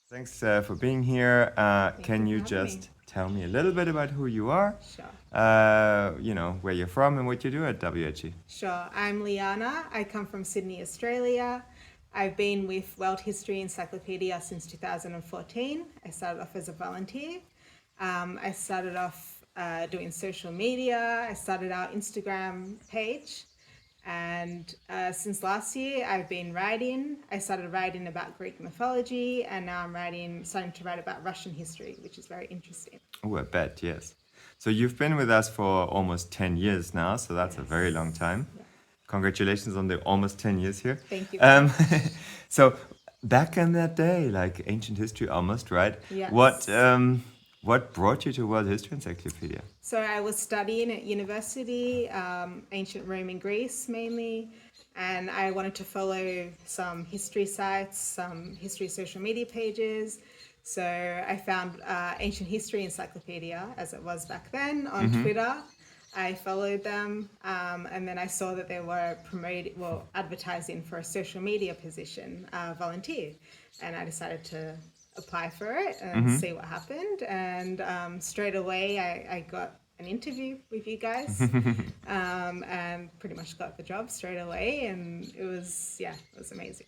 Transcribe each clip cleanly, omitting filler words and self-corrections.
Thanks for being here. Thank Can you for you having me. just tell me a little bit about who you are? Sure. Where you're from and what you do at WHE. Sure. I'm Liana. I come from Sydney, Australia. I've been with World History Encyclopedia since 2014. I started off as a volunteer. I started off doing social media. I started our Instagram page. And since last year, I've been writing. I started writing about Greek mythology, and now starting to write about Russian history, which is very interesting. Oh, I bet, yes. So you've been with us for almost 10 years now, so that's a very long Yes. time. Yeah. Congratulations on the almost 10 years here. Thank you very Um, much. so back in that day, like ancient history almost, right? What Yes. um, what brought you to World History Encyclopedia? So I was studying at university, ancient Rome and Greece mainly, and I wanted to follow some history sites, some history social media pages. So I found Ancient History Encyclopedia, as it was back then, on Twitter. I followed them, and then I saw that they were advertising for a social media position, volunteer, and I decided to apply for it and see what happened. And straight away, I got an interview with you guys, and pretty much got the job straight away. And it was amazing.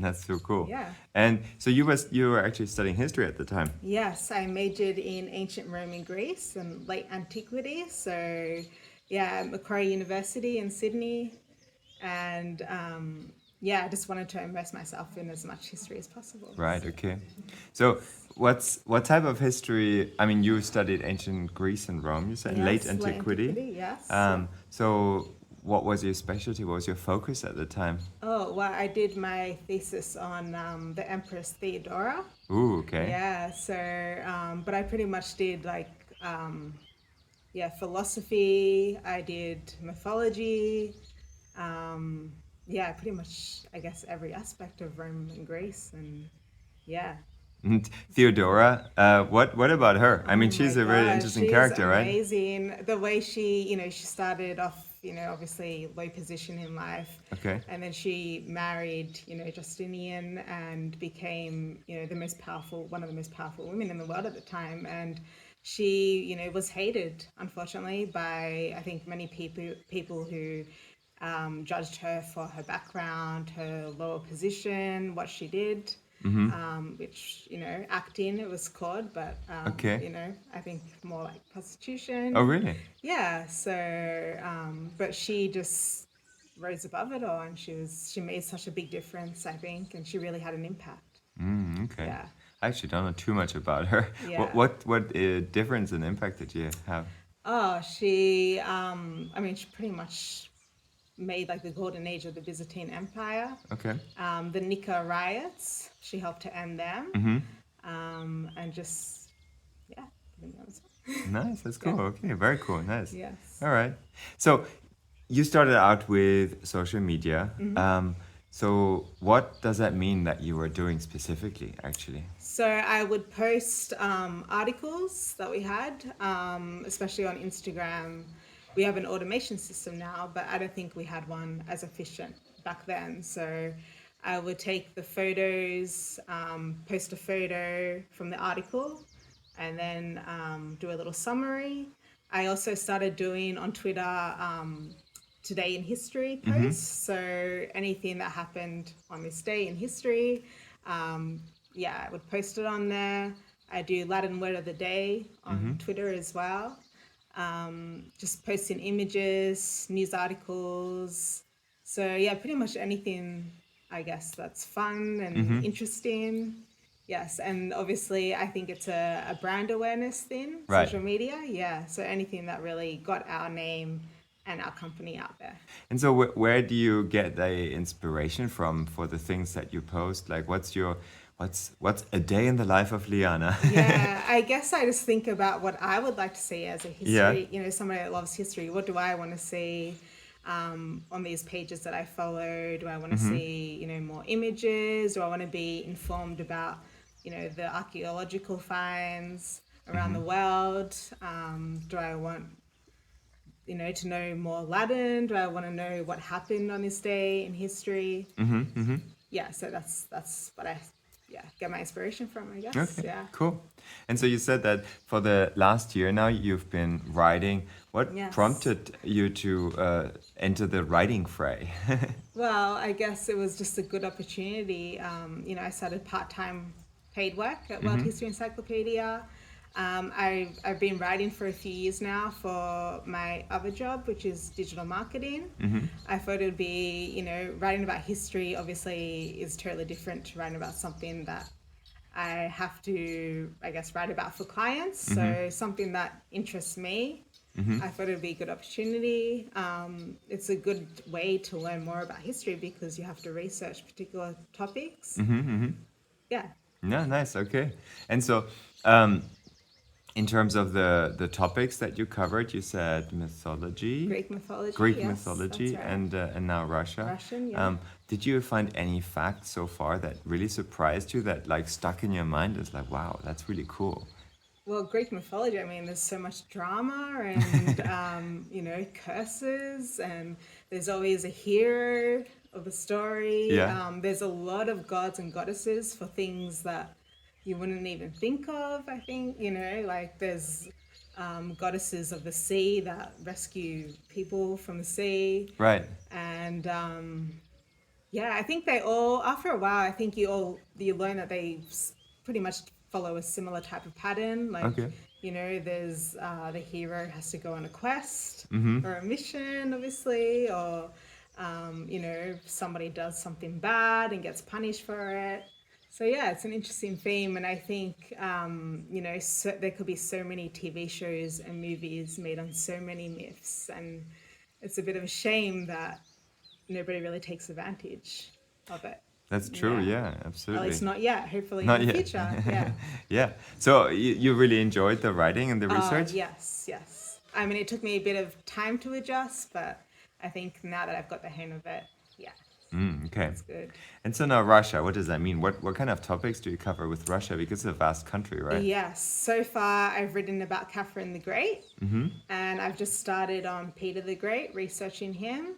That's so cool. Yeah. And so you were actually studying history at the time. Yes, I majored in ancient Rome and Greece and late antiquity. So, yeah, Macquarie University in Sydney. And yeah, I just wanted to immerse myself in as much history as possible. Right, So, okay. So yes. what type of history, I mean, you studied ancient Greece and Rome, you said late Yes, late antiquity. antiquity, yes, yeah. So what was your specialty? What was your focus at the time? Oh, well, I did my thesis on the Empress Theodora. Ooh, okay. Yeah, so, but I pretty much did philosophy, I did mythology, yeah, pretty much, I guess, every aspect of Rome and Greece. And yeah, And it's amazing. Theodora, what about her? I Oh mean, my she's a very gosh, interesting she is character, right? amazing. The way she started off, obviously low position in life, Okay. and then she married, Justinian and became, the most powerful, one of the most powerful women in the world at the time. And she, was hated, unfortunately, by I think many people who judged her for her background, her lower position, what she did, which, acting it was called, but, Okay. I think more like Oh, prostitution. really? Yeah, so, but she just rose above it all, and she made such a big difference, I think, and she really had an impact. Okay. Yeah, I actually don't know too much about her. What yeah. what what difference and impact did you have? Oh, I mean, she pretty much made like the golden age of the Byzantine Empire. Okay. The Nika riots, she helped to end them, and just yeah, putting me on the spot. Nice, that's Yeah. cool. Okay, very cool. Nice. Yes. All right. So you started out with social media. So what does that mean that you were doing specifically, actually? So I would post articles that we had, especially on Instagram. We have an automation system now, but I don't think we had one as efficient back then. So I would take the photos, post a photo from the article, and then do a little summary. I also started doing on Twitter today in history posts. So anything that happened on this day in history, yeah, I would post it on there. I do Latin word of the day on Twitter as well. Just posting images, news articles. So yeah, pretty much anything, I guess, that's fun and interesting. Yes, and obviously I think it's a brand awareness thing, Right. social media. Yeah, so anything that really got our name and our company out there. And so where do you get the inspiration from for the things that you post? Like what's a day in the life of Liana? Yeah, I guess I just think about what I would like to see as a Yeah. history, somebody that loves history. What do I want to see on these pages that I follow? Do I want to see, more images? Do I want to be informed about, the archaeological finds around the world? Do I want, to know more Latin? Do I want to know what happened on this day in history? Yeah, so that's what I get my inspiration from, I guess. Okay, Yeah. cool. And so you said that for the last year now you've been writing. What Yes. prompted you to enter the writing fray? Well, I guess it was just a good opportunity. I started part-time paid work at World History Encyclopedia. I've been writing for a few years now for my other job, which is digital marketing. I thought it would be, writing about history obviously is totally different to writing about something that I have to, I guess, write about for clients. So something that interests me. I thought it would be a good opportunity. It's a good way to learn more about history because you have to research particular topics. Yeah. Yeah, nice. Okay. And so, um, in terms of the topics that you covered, you said mythology, Greek mythology. Greek yes, mythology, that's right. and now Russia. Russian, yeah. Did you find any facts so far that really surprised you, that like stuck in your mind? It's like, wow, that's really cool. Well, Greek mythology, I mean, there's so much drama and, curses, and there's always a hero of a story. Yeah. There's a lot of gods and goddesses for things that you wouldn't even think of, I think, like there's goddesses of the sea that rescue people from the sea. Right. And I think they all, after a while, I think you learn that they pretty much follow a similar type of pattern. Like, Okay. there's the hero has to go on a quest or a mission, obviously, or, somebody does something bad and gets punished for it. So, yeah, it's an interesting theme. And I think, there could be so many TV shows and movies made on so many myths. And it's a bit of a shame that nobody really takes advantage of it. That's true. Yeah, At absolutely. least not yet. Hopefully Not in the yet. future. Yeah. Yeah. So you really enjoyed the writing and the research? Yes. I mean, it took me a bit of time to adjust, but I think now that I've got the hang of it, yeah, Okay. it's good. And so now Russia, what does that mean? What kind of topics do you cover with Russia? Because it's a vast country, right? Yes. So far, I've written about Catherine the Great, and I've just started on Peter the Great, researching him.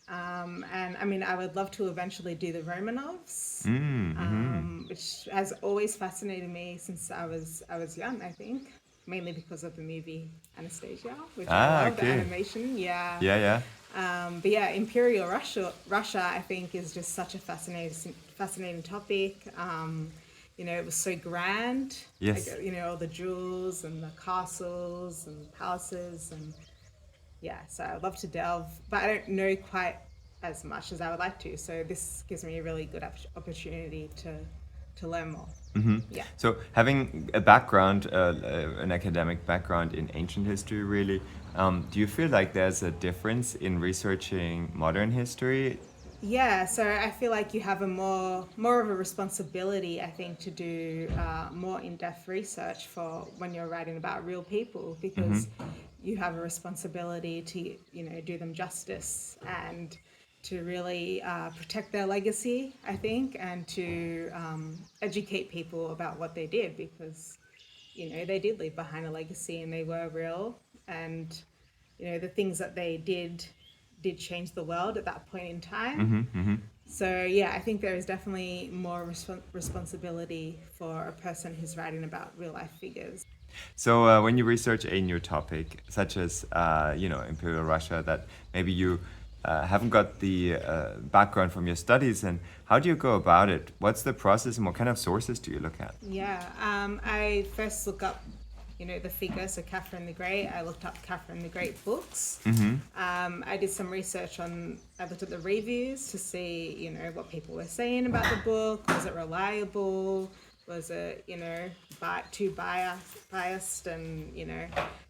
And I mean, I would love to eventually do the Romanovs, which has always fascinated me since I was young, I think. Mainly because of the movie Anastasia, which I love, okay. the animation. Yeah. Yeah. But yeah, Imperial Russia, I think, is just such a fascinating topic. It was so grand. Yes. Like, all the jewels and the castles and palaces, and yeah, so I'd love to delve, but I don't know quite as much as I would like to. So this gives me a really good opportunity to learn more. Yeah. So having a background, an academic background in ancient history, really, do you feel like there's a difference in researching modern history? Yeah, so I feel like you have a more of a responsibility, I think, to do more in-depth research for when you're writing about real people, because you have a responsibility to do them justice and to really protect their legacy, I think, and to educate people about what they did, because they did leave behind a legacy and they were real, and the things that they did change the world at that point in time. So yeah, I think there is definitely more responsibility for a person who's writing about real life figures. So when you research a new topic, such as Imperial Russia, that maybe you haven't got the background from your studies, and how do you go about it? What's the process, and what kind of sources do you look at? Yeah, I first look up the figure, so Catherine the Great. I looked up Catherine the Great books. I did some research I looked at the reviews to see, what people were saying about the book. Was it reliable? Was it, too biased and,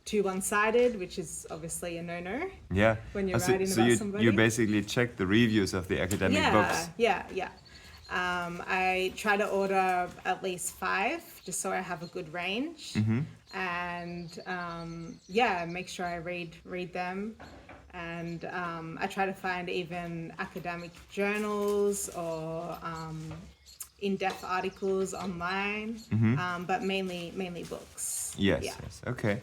too one-sided, which is obviously a no-no. Yeah. When you're writing about somebody. You basically check the reviews of the academic books. Yeah. I try to order at least 5, just so I have a good range, and make sure I read them, and I try to find even academic journals or in-depth articles online, but mainly books. Yes, Yeah. yes, okay.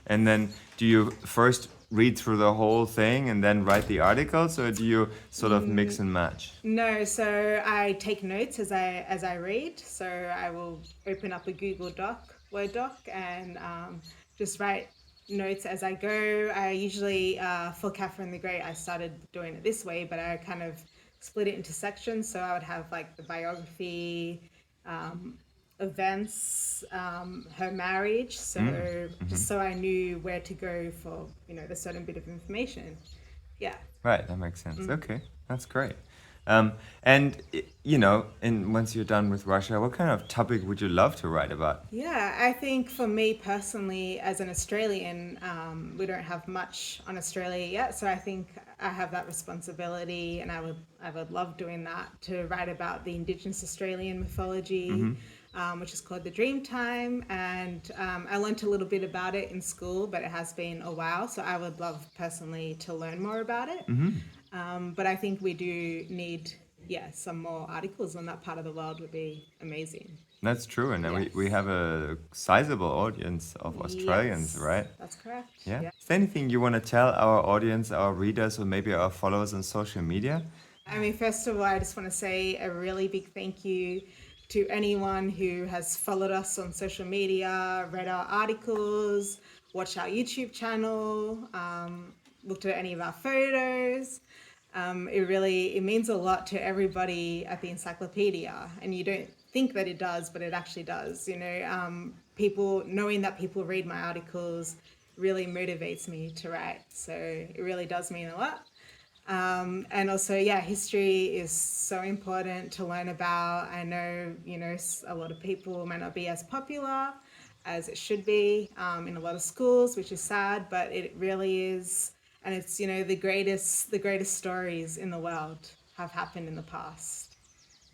And then do you first read through the whole thing and then write the articles, or do you sort of mix and match? No, so I take notes as I read. So I will open up a Google Doc, Word doc, and just write notes as I go. I usually for Catherine the Great, I started doing it this way, but I kind of split it into sections. So I would have like the biography, events, her marriage. So just so I knew where to go for the certain bit of information. Yeah. Right, that makes sense. Okay, that's great. And and once you're done with Russia, what kind of topic would you love to write about? Yeah, I think for me personally, as an Australian, we don't have much on Australia yet, so I think I have that responsibility, and I would love doing that, to write about the Indigenous Australian mythology, which is called the Dreamtime, and I learnt a little bit about it in school, but it has been a while, so I would love personally to learn more about it. But I think we do need, some more articles on that part of the world would be amazing. That's true, and Yes. we have a sizable audience of Australians, Yes, right? that's correct. Yeah. Is there anything you want to tell our audience, our readers, or maybe our followers on social media? I mean, first of all, I just want to say a really big thank you to anyone who has followed us on social media, read our articles, watched our YouTube channel, looked at any of our photos. It means a lot to everybody at the encyclopedia, and you don't think that it does, but it actually does. People knowing that people read my articles really motivates me to write. So it really does mean a lot. And also, history is so important to learn about. I know, a lot of people might not be as popular as it should be in a lot of schools, which is sad, but it really is. And it's, the greatest stories in the world have happened in the past.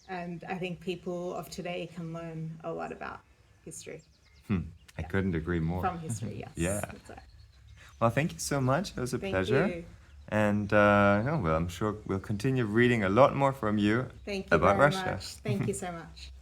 And I think people of today can learn a lot about history. I couldn't agree more. From history, yes. Yeah. That's right. Well, thank you so much. It was a Thank pleasure. you. And I'm sure we'll continue reading a lot more from you Thank you about very Russia. much. Thank you so much.